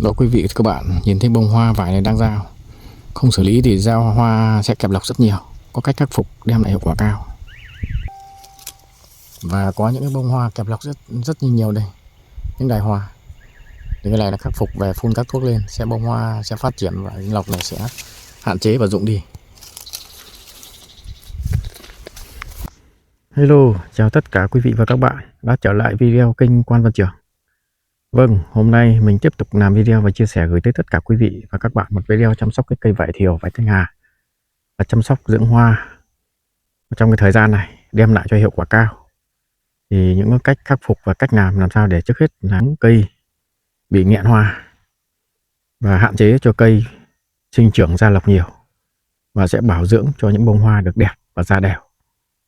Đó quý vị các bạn nhìn thấy bông hoa vải này đang giao, không xử lý thì giao hoa sẽ kẹp lọc rất nhiều. Có cách khắc phục đem lại hiệu quả cao. Và có những cái bông hoa kẹp lọc rất nhiều đây, những đài hoa. Thì cái này là khắc phục về phun các thuốc lên, sẽ bông hoa sẽ phát triển và lọc này sẽ hạn chế và rụng đi. Hello, chào tất cả quý vị và các bạn đã trở lại video kênh Quan Văn Trường. Vâng, hôm nay mình tiếp tục làm video và chia sẻ gửi tới tất cả quý vị và các bạn một video chăm sóc cái cây vải thiều, vải thanh hà và chăm sóc dưỡng hoa trong cái thời gian này đem lại cho hiệu quả cao. Thì những cách khắc phục và cách làm sao để trước hết là cây bị nghẹn hoa và hạn chế cho cây sinh trưởng ra lọc nhiều và sẽ bảo dưỡng cho những bông hoa được đẹp và ra đều.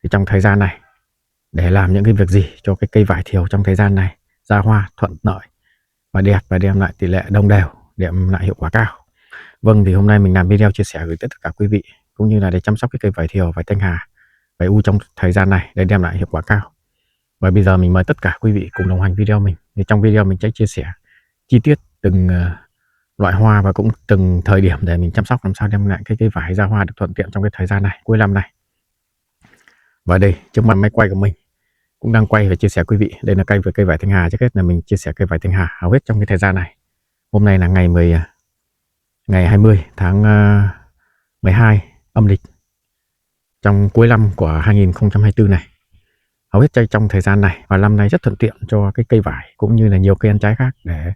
Thì trong thời gian này để làm những cái việc gì cho cái cây vải thiều trong thời gian này ra hoa thuận lợi và đẹp và đem lại tỷ lệ đồng đều, đem lại hiệu quả cao. Vâng, thì hôm nay mình làm video chia sẻ gửi tới tất cả quý vị cũng như là để chăm sóc cái cây vải thiều, vải thanh hà, vải u trong thời gian này để đem lại hiệu quả cao. Và bây giờ mình mời tất cả quý vị cùng đồng hành video mình. Thì trong video mình sẽ chia sẻ chi tiết từng loại hoa và cũng từng thời điểm để mình chăm sóc làm sao đem lại cái cây vải ra hoa được thuận tiện trong cái thời gian này cuối năm này. Và đây trước mặt máy quay của mình cũng đang quay và chia sẻ quý vị. Đây là cây vải thanh hà. Trước hết là mình chia sẻ cây vải thanh hà hầu hết trong cái thời gian này. Hôm nay là ngày 20 tháng 12 âm lịch trong cuối năm của 2024 này. Hầu hết trong thời gian này và năm nay rất thuận tiện cho cái cây vải cũng như là nhiều cây ăn trái khác để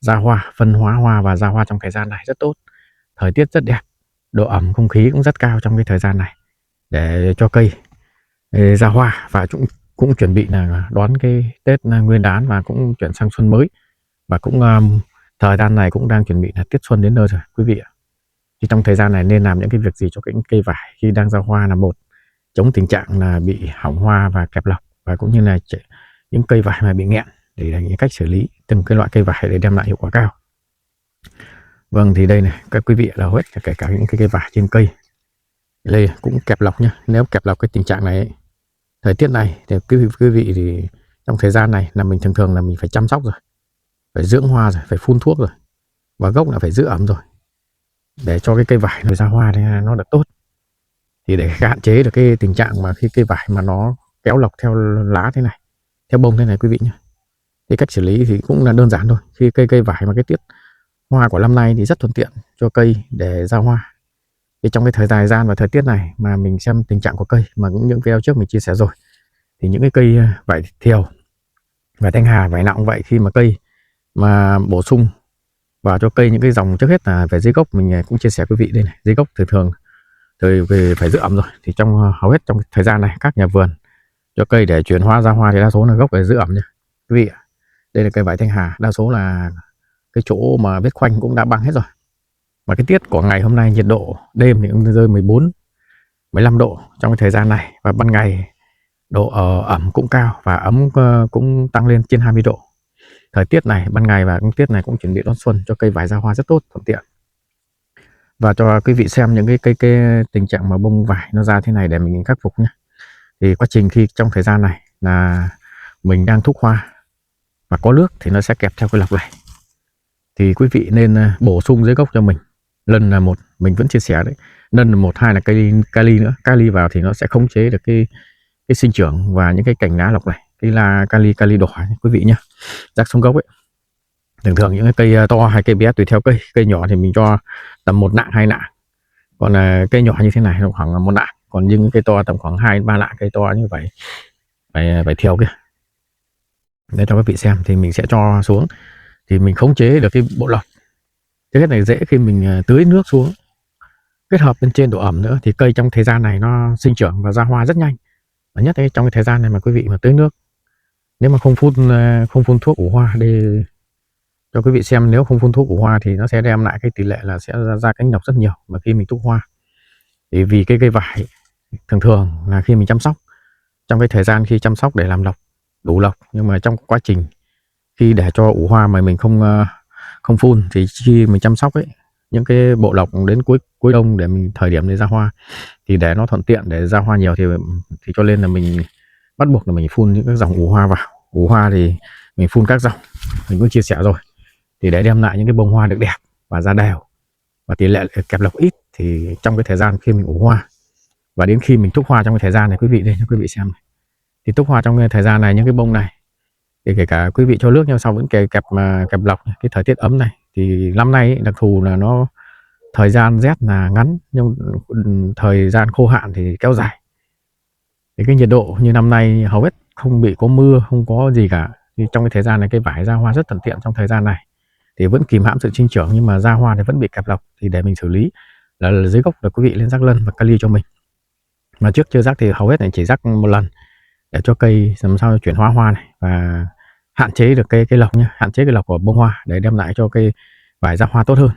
ra hoa, phân hóa hoa và ra hoa trong thời gian này rất tốt. Thời tiết rất đẹp, độ ẩm không khí cũng rất cao trong cái thời gian này để cho cây ra hoa và cũng chuẩn bị là đón cái Tết Nguyên đán và cũng chuyển sang xuân mới, và cũng thời gian này cũng đang chuẩn bị là Tết xuân đến nơi rồi quý vị ạ. Thì trong thời gian này nên làm những cái việc gì cho cái cây vải khi đang ra hoa là một, chống tình trạng là bị hỏng hoa và kẹp lọc, và cũng như là những cây vải mà bị nghẹn để là những cách xử lý từng cái loại cây vải để đem lại hiệu quả cao. Vâng, thì đây này các quý vị là hết kể cả những cái cây vải trên cây đây cũng kẹp lọc nhá. Nếu kẹp lọc cái tình trạng này ấy, thời tiết này thì quý vị thì trong thời gian này là mình thường là mình phải chăm sóc rồi, phải dưỡng hoa rồi, phải phun thuốc rồi, và gốc là phải giữ ẩm rồi để cho cái cây vải nó ra hoa thì nó được tốt. Thì để hạn chế được cái tình trạng mà khi cây vải mà nó kéo lọc theo lá thế này, theo bông thế này quý vị nhé, thì cách xử lý thì cũng là đơn giản thôi. Khi cây vải mà cái tiết hoa của năm nay thì rất thuận tiện cho cây để ra hoa. Thì trong cái thời gian và thời tiết này mà mình xem tình trạng của cây mà cũng những video trước mình chia sẻ rồi, thì những cái cây vải thiều, vải thanh hà, vải nọng vậy, khi mà cây mà bổ sung vào cho cây những cái dòng, trước hết là về dưới gốc mình cũng chia sẻ quý vị đây này, dưới gốc thường về phải giữ ẩm rồi. Thì trong hầu hết trong thời gian này các nhà vườn cho cây để chuyển hóa ra hoa thì đa số là gốc phải giữ ẩm nha quý vị ạ. Đây là cây vải thanh hà, đa số là cái chỗ mà vết khoanh cũng đã băng hết rồi. Và cái tiết của ngày hôm nay nhiệt độ đêm thì cũng rơi 14-15 độ trong cái thời gian này, và ban ngày độ ẩm cũng cao và ấm cũng tăng lên trên 20 độ. Thời tiết này ban ngày và cái tiết này cũng chuẩn bị đón xuân cho cây vải ra hoa rất tốt, thuận tiện. Và cho quý vị xem những cái tình trạng mà bông vải nó ra thế này để mình khắc phục nhé. Thì quá trình khi trong thời gian này là mình đang thúc hoa và có nước thì nó sẽ kẹp theo cái lọc này, thì quý vị nên bổ sung dưới gốc cho mình lần là một, mình vẫn chia sẻ đấy, lần là một, hai là kali nữa. Kali vào thì nó sẽ khống chế được cái sinh trưởng và những cái cành lá lọc này. Cái là kali đỏ quý vị nhá, rắc xuống gốc ấy. Thường những cái cây to hay cây bé tùy theo cây nhỏ thì mình cho tầm 1 nạng 2 nạng, còn là cây nhỏ như thế này nó khoảng 1 nạng, còn những cây to tầm khoảng 2-3 nạng. Cây to như vậy phải thiều kia để cho các vị xem, thì mình sẽ cho xuống thì mình khống chế được cái bộ lọc. Cái này dễ khi mình tưới nước xuống kết hợp bên trên độ ẩm nữa thì cây trong thời gian này nó sinh trưởng và ra hoa rất nhanh. Và nhất trong cái thời gian này mà quý vị mà tưới nước, nếu mà không phun thuốc ủ hoa, đây cho quý vị xem, nếu không phun thuốc ủ hoa thì nó sẽ đem lại cái tỷ lệ là sẽ ra cánh lọc rất nhiều. Mà khi mình thúc hoa thì vì cái cây vải thường là khi mình chăm sóc, trong cái thời gian khi chăm sóc để làm lọc đủ lọc, nhưng mà trong quá trình khi để cho ủ hoa mà mình không phun thì khi mình chăm sóc ấy, những cái bộ lọc đến cuối đông để mình thời điểm để ra hoa, thì để nó thuận tiện để ra hoa nhiều thì cho nên là mình bắt buộc là mình phun những cái dòng ủ hoa vào. Ủ hoa thì mình phun các dòng, mình cũng chia sẻ rồi, thì để đem lại những cái bông hoa được đẹp và ra đều và tỷ lệ kẹp lọc ít. Thì trong cái thời gian khi mình ủ hoa và đến khi mình thúc hoa trong cái thời gian này, quý vị đây cho quý vị xem này, thì thúc hoa trong cái thời gian này, những cái bông này thì kể cả quý vị cho nước nhau sau vẫn kẹp lọc. Cái thời tiết ấm này thì năm nay đặc thù là nó thời gian rét là ngắn nhưng thời gian khô hạn thì kéo dài. Thì cái nhiệt độ như năm nay hầu hết không bị có mưa, không có gì cả. Thì trong cái thời gian này cây vải ra hoa rất thuận tiện. Trong thời gian này thì vẫn kìm hãm sự sinh trưởng nhưng mà ra hoa thì vẫn bị kẹp lọc. Thì để mình xử lý là dưới gốc là quý vị lên rắc lân và kali cho mình. Mà trước chưa rắc thì hầu hết này chỉ rắc một lần để cho cây làm sao chuyển hóa hoa này và hạn chế được cây lọc nhé, hạn chế cái lọc của bông hoa để đem lại cho cây vải ra hoa tốt hơn.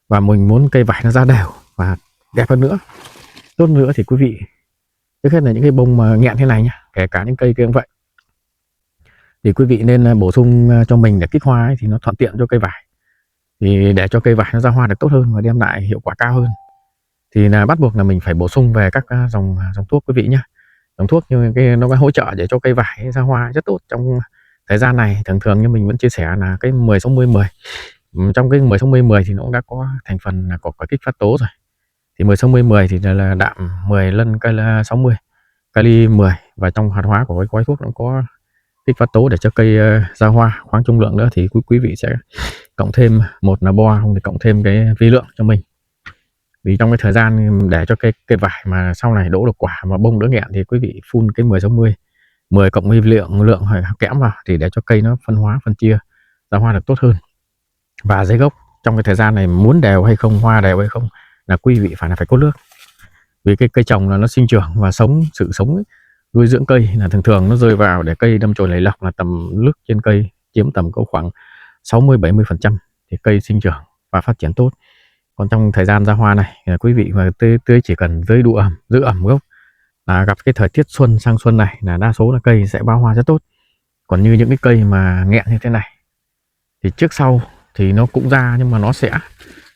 Và mình muốn cây vải nó ra đều và đẹp hơn nữa, tốt nữa thì quý vị trước hết là những cái bông mà nghẹn thế này nhé, kể cả những cây kia cũng vậy, thì quý vị nên bổ sung cho mình để kích hoa ấy, thì nó thuận tiện cho cây vải, thì để cho cây vải nó ra hoa được tốt hơn và đem lại hiệu quả cao hơn thì là bắt buộc là mình phải bổ sung về các dòng thuốc quý vị nhé. Dòng thuốc như cái nó có hỗ trợ để cho cây vải ra hoa rất tốt trong thời gian này. Thường như mình vẫn chia sẻ là cái 10-60-10. Trong cái 10-60-10 thì nó cũng đã có thành phần là có kích phát tố rồi. Thì 10-60-10 thì là đạm 10 lân 60, kali 10, và trong hoạt hóa của cái gói thuốc nó có kích phát tố để cho cây ra hoa, khoáng trung lượng nữa thì quý vị sẽ cộng thêm một là bo, không thì cộng thêm cái vi lượng cho mình. Vì trong cái thời gian để cho cây vải mà sau này đỗ được quả mà bông đỡ nghẹn thì quý vị phun cái 10-60-10 cộng vi lượng kẽm vào thì để cho cây nó phân hóa phân chia ra hoa được tốt hơn. Và dưới gốc trong cái thời gian này muốn đều hay không, hoa đều hay không là quý vị phải có nước. Vì cái cây trồng là nó sinh trưởng và sự sống ấy, nuôi dưỡng cây là thường nó rơi vào để cây đâm chồi lấy lọc là tầm nước trên cây chiếm tầm có khoảng 60-70% thì cây sinh trưởng và phát triển tốt. Còn trong thời gian ra hoa này quý vị mà tưới chỉ cần giữ ẩm gốc là gặp cái thời tiết xuân sang xuân này là đa số là cây sẽ bao hoa rất tốt. Còn như những cái cây mà nghẹn như thế này thì trước sau thì nó cũng ra nhưng mà nó sẽ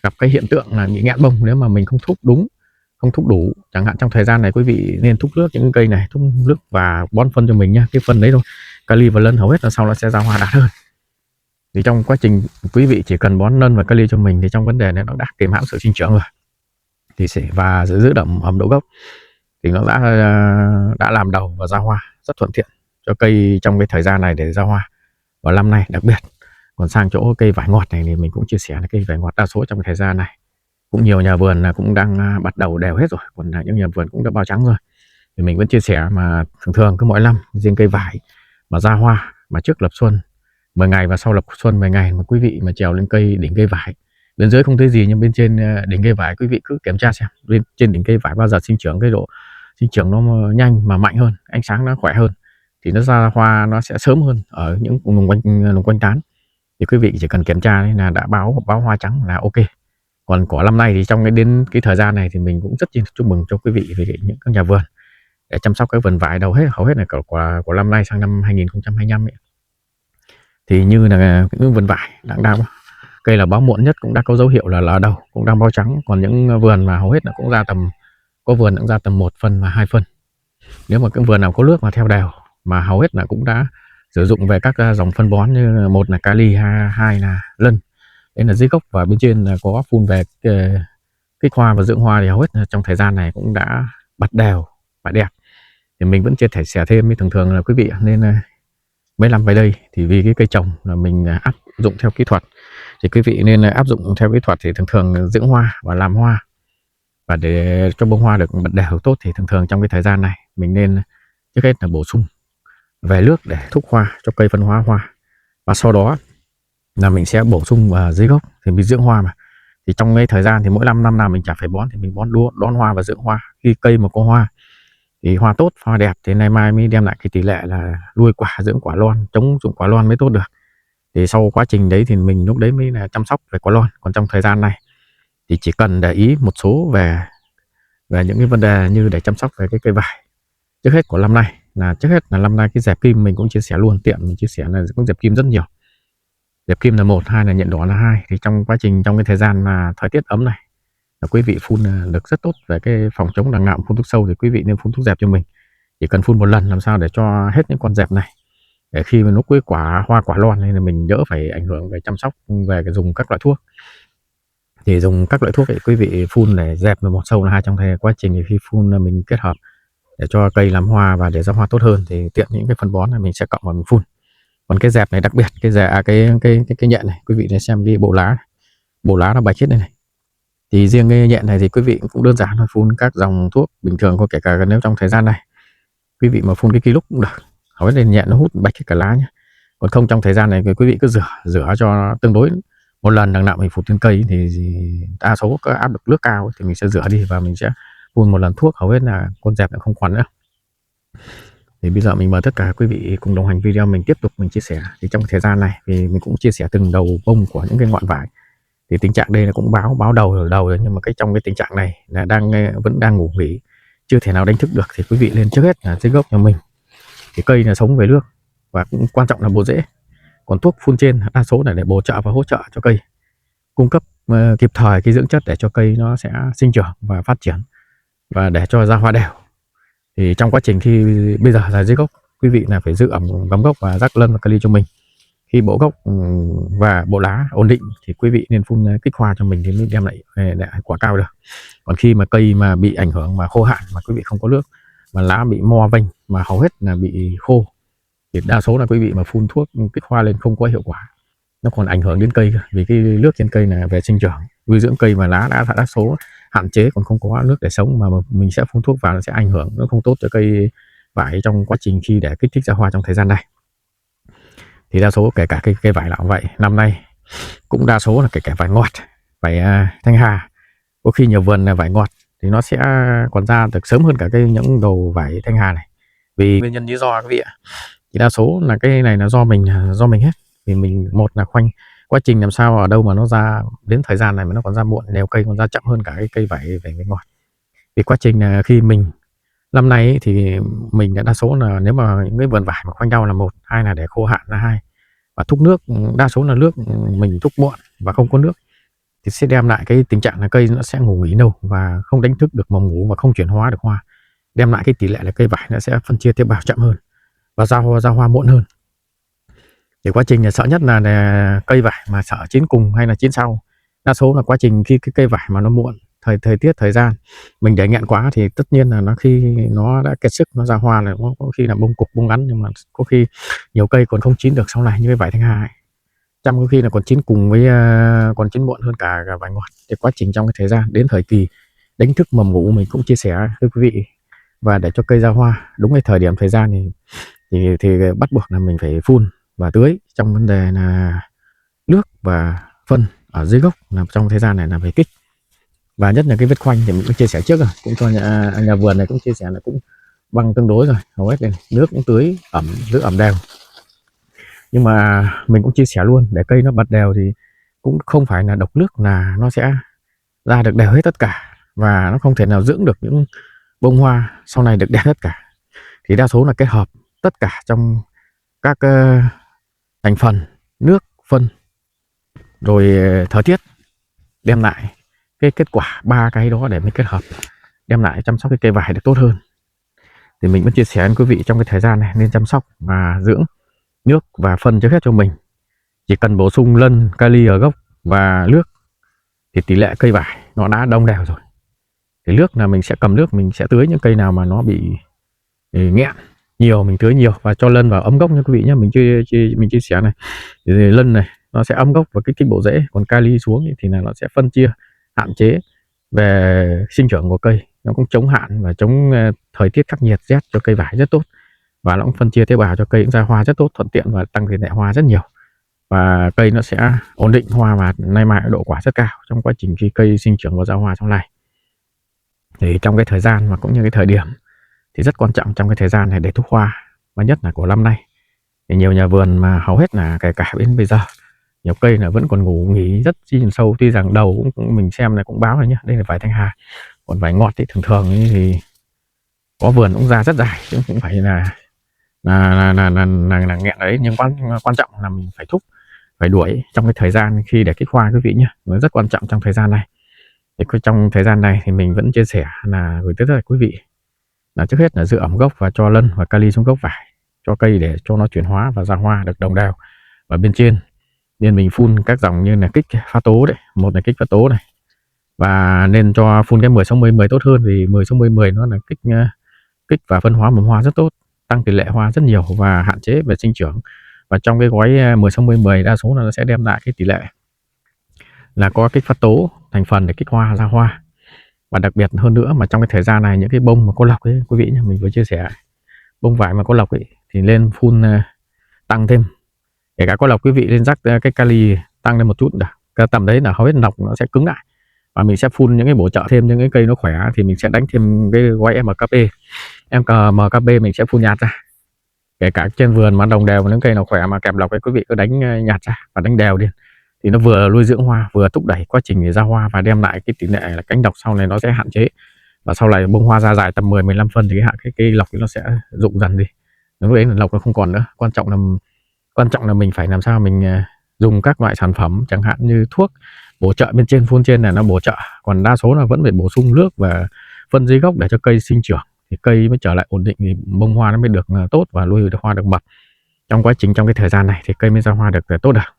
gặp cái hiện tượng là bị nghẹn bông nếu mà mình không thúc đủ. Chẳng hạn trong thời gian này quý vị nên thúc nước những cây này, thúc nước và bón phân cho mình nhá, cái phân đấy thôi, kali và lân hầu hết là sau nó sẽ ra hoa đạt hơn. Thì trong quá trình quý vị chỉ cần bón lân và kali cho mình thì trong vấn đề này nó đã kìm hãm sự sinh trưởng rồi thì và giữ đậm ẩm độ gốc thì nó đã làm đầu và ra hoa rất thuận tiện cho cây trong cái thời gian này để ra hoa. Và năm nay đặc biệt. Còn sang chỗ cây vải ngọt này thì mình cũng chia sẻ là cây vải ngọt đa số trong cái thời gian này cũng nhiều nhà vườn là cũng đang bắt đầu đều hết rồi, còn những nhà vườn cũng đã bao trắng rồi. Thì mình vẫn chia sẻ mà thường cứ mỗi năm riêng cây vải mà ra hoa mà trước lập xuân 10 ngày và sau lập xuân 10 ngày mà quý vị mà trèo lên đỉnh cây vải, bên dưới không thấy gì nhưng bên trên đỉnh cây vải quý vị cứ kiểm tra xem bên trên đỉnh cây vải bao giờ sinh trưởng, cái độ sinh trưởng nó nhanh mà mạnh hơn, ánh sáng nó khỏe hơn thì nó ra hoa nó sẽ sớm hơn ở những vùng quanh tán. Thì quý vị chỉ cần kiểm tra là đã báo hoa trắng là ok. Còn của năm nay thì đến cái thời gian này thì mình cũng rất chúc mừng cho quý vị về những các nhà vườn để chăm sóc cái vườn vải hầu hết là của năm nay sang năm 2025 ấy. Thì như là những vườn vải đang cây là báo muộn nhất cũng đã có dấu hiệu là đầu cũng đang báo trắng. Còn những vườn mà hầu hết là cũng ra tầm 1 phân và 2 phân. Nếu mà cái vườn nào có nước mà theo đều mà hầu hết là cũng đã sử dụng về các dòng phân bón như một là kali, hai là lân, đấy là dưới gốc, và bên trên là có phun về kích hoa và dưỡng hoa thì hầu hết trong thời gian này cũng đã bật đều và đẹp. Thì mình vẫn chia sẻ thêm với thường là quý vị nên mấy năm về đây thì vì cái cây trồng là mình áp dụng theo kỹ thuật thì quý vị nên áp dụng theo kỹ thuật thì thường dưỡng hoa và làm hoa và để cho bông hoa được bật đều tốt thì thường trong cái thời gian này mình nên trước hết là bổ sung về nước để thúc hoa cho cây phân hóa hoa, và sau đó là mình sẽ bổ sung vào dưới gốc thì mình dưỡng hoa mà. Thì trong cái thời gian thì mỗi năm nào mình chả phải bón thì mình bón đón hoa và dưỡng hoa. Khi cây mà có hoa thì hoa tốt, hoa đẹp thì nay mai mới đem lại cái tỷ lệ là nuôi quả, dưỡng quả lon, chống dụng quả lon mới tốt được. Thì sau quá trình đấy thì mình lúc đấy mới là chăm sóc về quả lon. Còn trong thời gian này thì chỉ cần để ý một số về những cái vấn đề như để chăm sóc về cái cây vải. Trước hết của năm nay là năm nay cái dẹp kim mình cũng chia sẻ luôn, tiện mình chia sẻ là cũng dẹp kim rất nhiều. Dẹp kim là 1, 2 là nhện đỏ là 2. Thì trong cái thời gian mà thời tiết ấm này là quý vị phun được rất tốt về cái phòng chống đằng nào phun thuốc sâu thì quý vị nên phun thuốc dẹp cho mình. Chỉ cần phun một lần làm sao để cho hết những con dẹp này để khi mà nó quế quả hoa quả loan nên là mình đỡ phải ảnh hưởng về chăm sóc về cái dùng các loại thuốc. Thì dùng các loại thuốc thì quý vị phun để dẹp một sâu là hai, trong quá trình thì khi phun là mình kết hợp để cho cây làm hoa và để ra hoa tốt hơn thì tiện những cái phân bón này mình sẽ cộng vào mình phun. Còn cái dẹp này đặc biệt cái dẹp cái nhện này, quý vị để xem đi bộ lá nó bạch hết đây này. Thì riêng cái nhện này thì quý vị cũng đơn giản thôi, phun các dòng thuốc bình thường, có kể cả nếu trong thời gian này quý vị mà phun cái lúc cũng được, hầu hết lên nhện nó hút bạch hết cả lá nhé. Còn không trong thời gian này thì quý vị cứ rửa cho tương đối, một lần đằng nào mình phun trên cây thì đa số có áp lực nước cao thì mình sẽ rửa đi và mình sẽ phun một lần thuốc, hầu hết là con dẹp nó không còn nữa. Thì bây giờ mình mời tất cả quý vị cùng đồng hành video mình tiếp tục mình chia sẻ. Thì trong thời gian này thì mình cũng chia sẻ từng đầu bông của những cái ngọn vải. Thì tình trạng đây là cũng báo đầu rồi, nhưng mà trong cái tình trạng này là vẫn đang ngủ nghỉ, chưa thể nào đánh thức được, thì quý vị lên trước hết là dưới gốc nhà mình. Thì cây là sống về nước và cũng quan trọng là bộ rễ. Còn thuốc phun trên đa số là để bổ trợ và hỗ trợ cho cây, cung cấp kịp thời cái dưỡng chất để cho cây nó sẽ sinh trưởng và phát triển và để cho ra hoa đều. Thì trong quá trình khi bây giờ là dưới gốc, quý vị là phải giữ ẩm gấm gốc và rắc lân và kali cho mình. Khi bộ gốc và bộ lá ổn định thì quý vị nên phun kích hoa cho mình thì mới đem lại quả cao được. Còn khi mà cây mà bị ảnh hưởng mà khô hạn mà quý vị không có nước mà lá bị mo vênh mà hầu hết là bị khô thì đa số là quý vị mà phun thuốc kích hoa lên không có hiệu quả, nó còn ảnh hưởng đến cây, vì cái nước trên cây là về sinh trưởng nuôi dưỡng cây mà lá đã đa số hạn chế, còn không có nước để sống mà mình sẽ phun thuốc vào nó sẽ ảnh hưởng, nó không tốt cho cây vải trong quá trình khi để kích thích ra hoa trong thời gian này. Thì đa số kể cả cây vải nào vậy, năm nay cũng đa số là kể cả vải ngọt, vải thanh hà, có khi nhiều vườn là vải ngọt thì nó sẽ còn ra được sớm hơn cả những đầu vải thanh hà này, vì nguyên nhân lý do quý vị ạ. Thì đa số là cái này là do mình hết, vì mình một là khoanh quá trình làm sao ở đâu mà nó ra đến thời gian này mà nó còn ra muộn, nếu cây còn ra chậm hơn cả cái cây vải ngọt. Vì quá trình là khi mình năm nay ấy, thì mình đã đa số là nếu mà những cái vườn vải mà khoanh đau là một, hai là để khô hạn là hai, và thúc nước đa số là nước mình thúc muộn và không có nước thì sẽ đem lại cái tình trạng là cây nó sẽ ngủ nghỉ lâu và không đánh thức được mầm ngủ và không chuyển hóa được hoa, đem lại cái tỷ lệ là cây vải nó sẽ phân chia tế bào chậm hơn và ra hoa muộn hơn. Thì quá trình là sợ nhất là cây vải mà sợ chín cùng hay là chín sau, đa số là quá trình khi cái cây vải mà nó muộn, thời tiết thời gian mình để nghẹn quá thì tất nhiên là khi nó đã kiệt sức nó ra hoa là có khi là bông cục bông ngắn, nhưng mà có khi nhiều cây còn không chín được sau này, như cái vải thanh hà ấy, có khi là còn chín cùng với còn chín muộn hơn cả vải ngọt. Thì quá trình trong cái thời gian đến thời kỳ đánh thức mầm ngủ mình cũng chia sẻ với quý vị, và để cho cây ra hoa đúng cái thời điểm thời gian thì bắt buộc là mình phải phun và tưới trong vấn đề là nước và phân ở dưới gốc, là trong thời gian này là phải kích. Và nhất là cái vết khoanh thì mình cũng chia sẻ trước rồi, cũng cho nhà vườn này cũng chia sẻ là cũng băng tương đối rồi, hầu hết này nước cũng tưới ẩm, giữ ẩm đều. Nhưng mà mình cũng chia sẻ luôn, để cây nó bật đều thì cũng không phải là độc nước là nó sẽ ra được đều hết tất cả, và nó không thể nào dưỡng được những bông hoa sau này được đẹp tất cả. Thì đa số là kết hợp tất cả trong các thành phần nước, phân rồi thời tiết đem lại cái kết quả, ba cái đó để mình kết hợp đem lại chăm sóc cái cây vải được tốt hơn. Thì mình vẫn chia sẻ với quý vị trong cái thời gian này nên chăm sóc và dưỡng nước và phân trước hết cho mình. Chỉ cần bổ sung lân, kali ở gốc và nước thì tỷ lệ cây vải nó đã đồng đều rồi. Thì nước là mình sẽ cầm nước mình sẽ tưới những cây nào mà nó bị nghẹn nhiều, mình tưới nhiều và cho lân vào ấm gốc nha quý vị nhé. Mình chia sẻ này, thì lân này nó sẽ ấm gốc và kích thích bộ rễ, còn kali xuống thì là nó sẽ phân chia, hạn chế về sinh trưởng của cây, nó cũng chống hạn và chống thời tiết khắc nghiệt rét cho cây vải rất tốt, và nó cũng phân chia tế bào cho cây cũng ra hoa rất tốt, thuận tiện và tăng tỷ lệ hoa rất nhiều, và cây nó sẽ ổn định hoa và nay mai độ quả rất cao trong quá trình khi cây sinh trưởng và ra hoa trong này. Thì trong cái thời gian và cũng như cái thời điểm thì rất quan trọng trong cái thời gian này để thúc hoa, và nhất là của năm nay thì nhiều nhà vườn mà hầu hết là kể cả đến bây giờ nhiều cây là vẫn còn ngủ nghỉ rất chi sâu. Tuy rằng đầu cũng mình xem này cũng báo rồi nhá, đây là vải thanh hà, còn vải ngọt thì thường thì có vườn cũng ra rất dài chứ cũng phải là nghẹn đấy. Nhưng quan trọng là mình phải thúc, phải đuổi trong cái thời gian khi để kích hoa quý vị nhé, nó rất quan trọng trong thời gian này. Thì trong thời gian này thì mình vẫn chia sẻ là gửi tới tất cả quý vị là trước hết là giữ ẩm gốc và cho lân và kali xuống gốc vải cho cây để cho nó chuyển hóa và ra hoa được đồng đều. Và bên trên nên mình phun các dòng như là kích pha tố đấy, một là kích pha tố này, và nên cho phun cái 10/10/10 tốt hơn, vì 10/10/10 nó là kích và phân hóa mầm hoa rất tốt, tăng tỷ lệ hoa rất nhiều và hạn chế về sinh trưởng. Và trong cái gói 10/10/10 đa số là nó sẽ đem lại cái tỷ lệ là có kích phát tố thành phần để kích hoa ra hoa. Và đặc biệt hơn nữa mà trong cái thời gian này, những cái bông mà có lọc ấy quý vị nhé, mình vừa chia sẻ bông vải mà có lọc ấy thì lên phun tăng thêm, kể cả có lọc quý vị lên rắc cái kali tăng lên một chút, cái tầm đấy là hầu hết lọc nó sẽ cứng lại. Và mình sẽ phun những cái bổ trợ thêm những cái cây nó khỏe thì mình sẽ đánh thêm cái gói MKP mình sẽ phun nhạt ra, kể cả trên vườn mà đồng đều những cây nào khỏe mà kèm lọc ấy quý vị cứ đánh nhạt ra và đánh đều đi, thì nó vừa nuôi dưỡng hoa vừa thúc đẩy quá trình để ra hoa và đem lại cái tỷ lệ là cánh độc sau này nó sẽ hạn chế. Và sau này bông hoa ra dài tầm 10-15 phân thì cái lọc nó sẽ rụng dần đi, lúc đấy là lọc nó không còn nữa. Quan trọng là mình phải làm sao mình dùng các loại sản phẩm chẳng hạn như thuốc bổ trợ bên trên, phun trên là nó bổ trợ, còn đa số là vẫn phải bổ sung nước và phân dưới gốc để cho cây sinh trưởng thì cây mới trở lại ổn định, thì bông hoa nó mới được tốt và nuôi được hoa được mập. Trong cái thời gian này thì cây mới ra hoa được tốt được.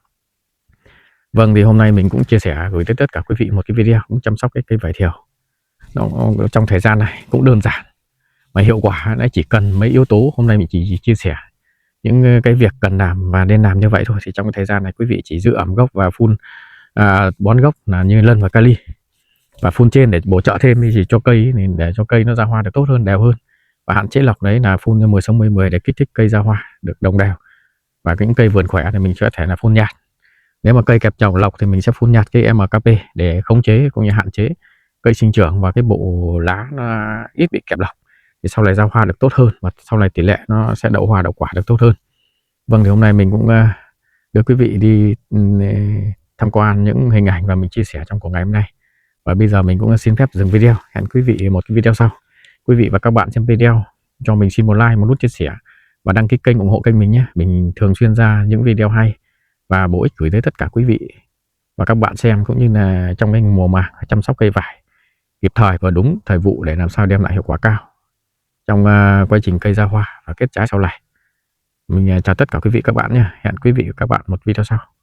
Vâng, thì hôm nay mình cũng chia sẻ gửi tới tất cả quý vị một cái video cũng chăm sóc cái cây vải thiều nó trong thời gian này cũng đơn giản mà hiệu quả, nó chỉ cần mấy yếu tố. Hôm nay mình chỉ chia sẻ những cái việc cần làm và nên làm như vậy thôi. Thì trong cái thời gian này quý vị chỉ giữ ẩm gốc và phun bón gốc là như lân và kali, và phun trên để bổ trợ thêm thì chỉ cho cây để cho cây nó ra hoa được tốt hơn, đều hơn, và hạn chế lọc đấy là phun 10/10/10 để kích thích cây ra hoa được đồng đều. Và những cây vườn khỏe thì mình sẽ thể là phun nhạt. Nếu mà cây kẹp chồng lọc thì mình sẽ phun nhạt cái MKP để khống chế cũng như hạn chế cây sinh trưởng và cái bộ lá nó ít bị kẹp lọc, thì sau này ra hoa được tốt hơn và sau này tỷ lệ nó sẽ đậu hoa đậu quả được tốt hơn. Vâng, thì hôm nay mình cũng đưa quý vị đi tham quan những hình ảnh và mình chia sẻ trong của ngày hôm nay. Và bây giờ mình cũng xin phép dừng video. Hẹn quý vị một cái video sau. Quý vị và các bạn xem video cho mình xin một like, một nút chia sẻ và đăng ký kênh ủng hộ kênh mình nhé. Mình thường xuyên ra những video hay và bổ ích gửi tới tất cả quý vị và các bạn xem, cũng như là trong cái mùa màng chăm sóc cây vải kịp thời và đúng thời vụ để làm sao đem lại hiệu quả cao trong quá trình cây ra hoa và kết trái sau này. Mình chào tất cả quý vị các bạn nhé. Hẹn quý vị và các bạn một video sau.